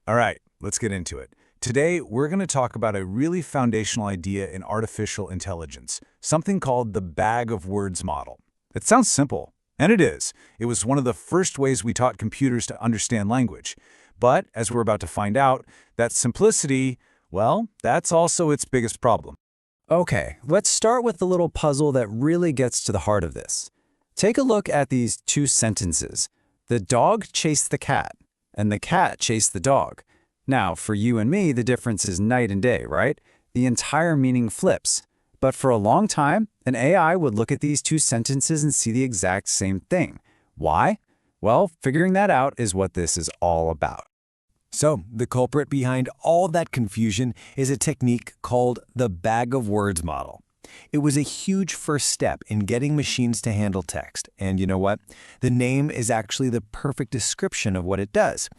All right, let's get into it. Today, we're going to talk about a really foundational idea in artificial intelligence, something called the bag of words model. It sounds simple, and it is. It was one of the first ways we taught computers to understand language. But, as we're about to find out, that simplicity, well, that's also its biggest problem. Okay, let's start with the little puzzle that really gets to the heart of this. Take a look at these two sentences. The dog chased the cat, and the cat chased the dog. Now, for you and me, the difference is night and day, right? The entire meaning flips. But for a long time, an AI would look at these two sentences and see the exact same thing. Why? Well, figuring that out is what this is all about. So, the culprit behind all that confusion is a technique called the bag of words model. It was a huge first step in getting machines to handle text. And you know what? The name is actually the perfect description of what it does.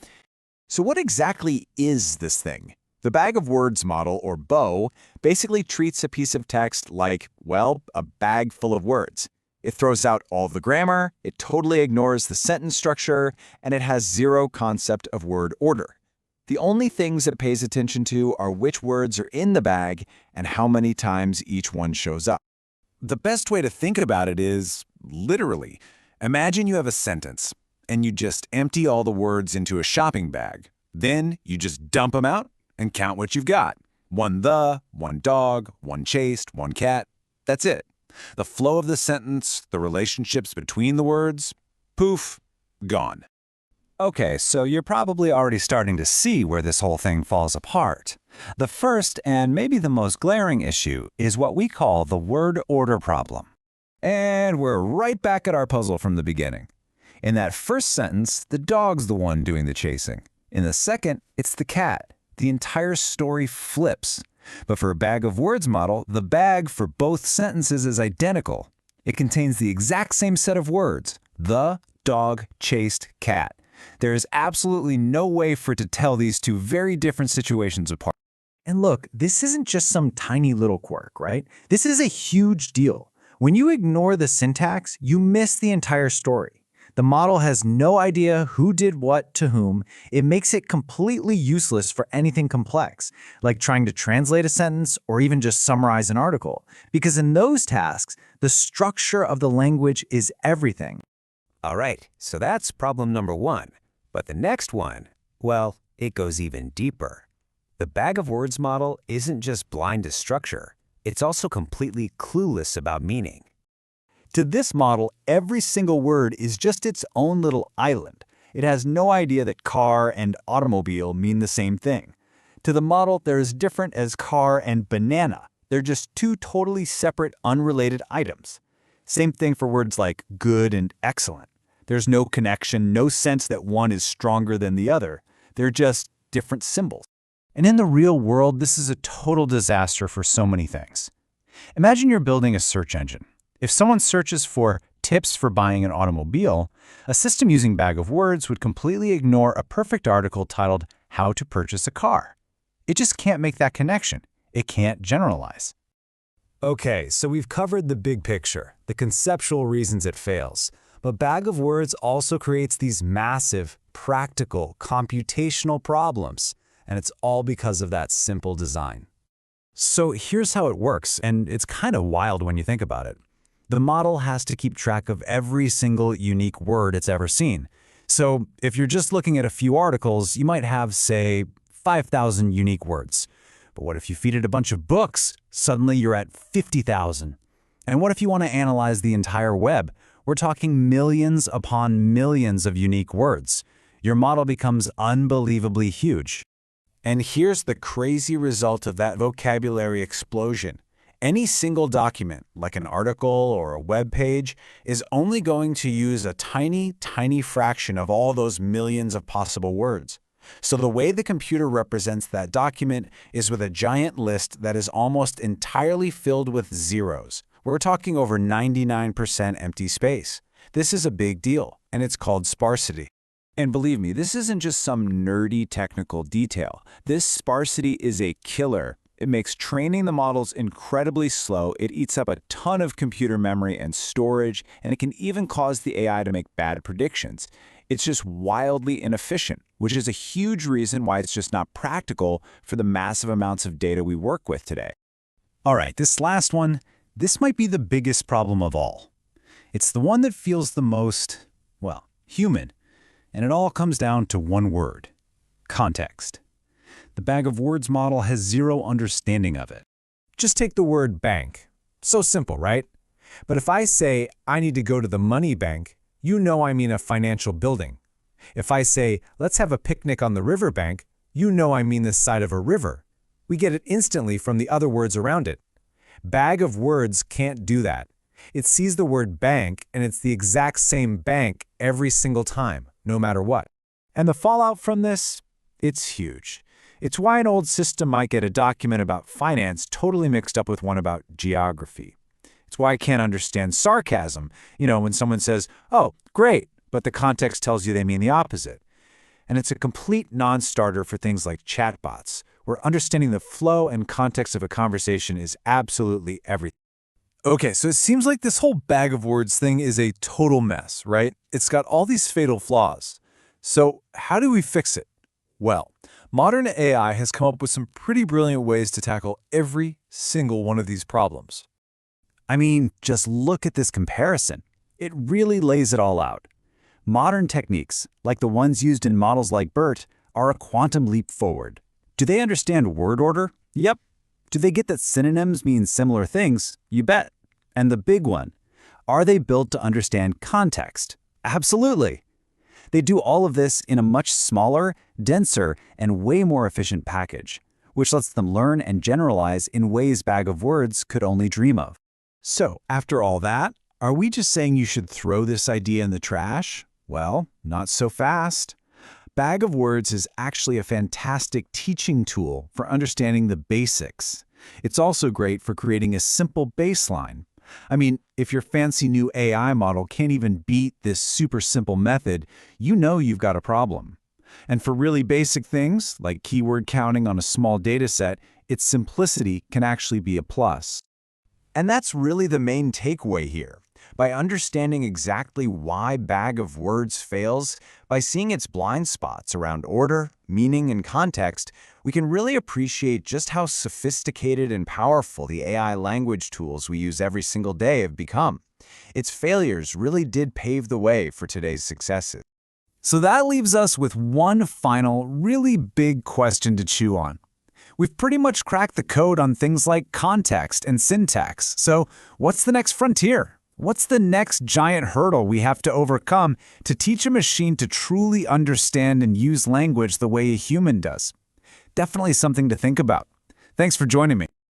So what exactly is this thing? The bag of words model, or BOW, basically treats a piece of text like, well, a bag full of words. It throws out all the grammar, it totally ignores the sentence structure, and it has zero concept of word order. The only things it pays attention to are which words are in the bag and how many times each one shows up. The best way to think about it is, literally, imagine you have a sentence, and you just empty all the words into a shopping bag. Then you just dump them out and count what you've got. One dog, one chased, one cat. That's it. The flow of the sentence, the relationships between the words, poof, gone. Okay, so you're probably already starting to see where this whole thing falls apart. The first, and maybe the most glaring issue, is what we call the word order problem. And we're right back at our puzzle from the beginning. In that first sentence, the dog's the one doing the chasing. In the second, it's the cat. The entire story flips. But for a bag of words model, the bag for both sentences is identical. It contains the exact same set of words. The dog chased cat. There is absolutely no way for it to tell these two very different situations apart. And look, this isn't just some tiny little quirk, right? This is a huge deal. When you ignore the syntax, you miss the entire story. The model has no idea who did what to whom. It makes it completely useless for anything complex, like trying to translate a sentence or even just summarize an article. Because in those tasks, the structure of the language is everything. All right, so that's problem number one. But the next one, well, it goes even deeper. The bag of words model isn't just blind to structure. It's also completely clueless about meaning. To this model, every single word is just its own little island. It has no idea that car and automobile mean the same thing. To the model, they're as different as car and banana. They're just two totally separate, unrelated items. Same thing for words like good and excellent. There's no connection, no sense that one is stronger than the other. They're just different symbols. And in the real world, this is a total disaster for so many things. Imagine you're building a search engine. If someone searches for tips for buying an automobile, a system using bag of words would completely ignore a perfect article titled How to Purchase a Car. It just can't make that connection. It can't generalize. Okay, so we've covered the big picture, the conceptual reasons it fails. But bag of words also creates these massive, practical, computational problems. And it's all because of that simple design. So here's how it works, and it's kind of wild when you think about it. The model has to keep track of every single unique word it's ever seen. So if you're just looking at a few articles, you might have, say, 5,000 unique words. But what if you feed it a bunch of books? Suddenly you're at 50,000. And what if you want to analyze the entire web? We're talking millions upon millions of unique words. Your model becomes unbelievably huge. And here's the crazy result of that vocabulary explosion. Any single document, like an article or a web page, is only going to use a tiny, tiny fraction of all those millions of possible words. So the way the computer represents that document is with a giant list that is almost entirely filled with zeros. We're talking over 99% empty space. This is a big deal, and it's called sparsity. And believe me, this isn't just some nerdy technical detail. This sparsity is a killer. It makes training the models incredibly slow, it eats up a ton of computer memory and storage, and it can even cause the AI to make bad predictions. It's just wildly inefficient, which is a huge reason why it's just not practical for the massive amounts of data we work with today. All right, this last one, this might be the biggest problem of all. It's the one that feels the most, well, human. And it all comes down to one word: context. The bag of words model has zero understanding of it. Just take the word bank. So simple, right? But if I say, I need to go to the money bank, you know I mean a financial building. If I say, let's have a picnic on the riverbank, you know I mean the side of a river. We get it instantly from the other words around it. Bag of words can't do that. It sees the word bank, and it's the exact same bank every single time, no matter what. And the fallout from this? It's huge. It's why an old system might get a document about finance totally mixed up with one about geography. It's why I can't understand sarcasm, when someone says, oh, great, but the context tells you they mean the opposite. And it's a complete non-starter for things like chatbots, where understanding the flow and context of a conversation is absolutely everything. Okay, so it seems like this whole bag of words thing is a total mess, right? It's got all these fatal flaws. So how do we fix it? Well, modern AI has come up with some pretty brilliant ways to tackle every single one of these problems. I mean, just look at this comparison. It really lays it all out. Modern techniques, like the ones used in models like BERT, are a quantum leap forward. Do they understand word order? Yep. Do they get that synonyms mean similar things? You bet. And the big one, are they built to understand context? Absolutely. They do all of this in a much smaller, denser, and way more efficient package, which lets them learn and generalize in ways bag of words could only dream of. So, after all that, are we just saying you should throw this idea in the trash? Well, not so fast. Bag of words is actually a fantastic teaching tool for understanding the basics. It's also great for creating a simple baseline. I mean, if your fancy new AI model can't even beat this super simple method, you know you've got a problem. And for really basic things, like keyword counting on a small data set, its simplicity can actually be a plus. And that's really the main takeaway here. By understanding exactly why bag of words fails, by seeing its blind spots around order, meaning, and context, we can really appreciate just how sophisticated and powerful the AI language tools we use every single day have become. Its failures really did pave the way for today's successes. So that leaves us with one final, really big question to chew on. We've pretty much cracked the code on things like context and syntax, so what's the next frontier? What's the next giant hurdle we have to overcome to teach a machine to truly understand and use language the way a human does? Definitely something to think about. Thanks for joining me.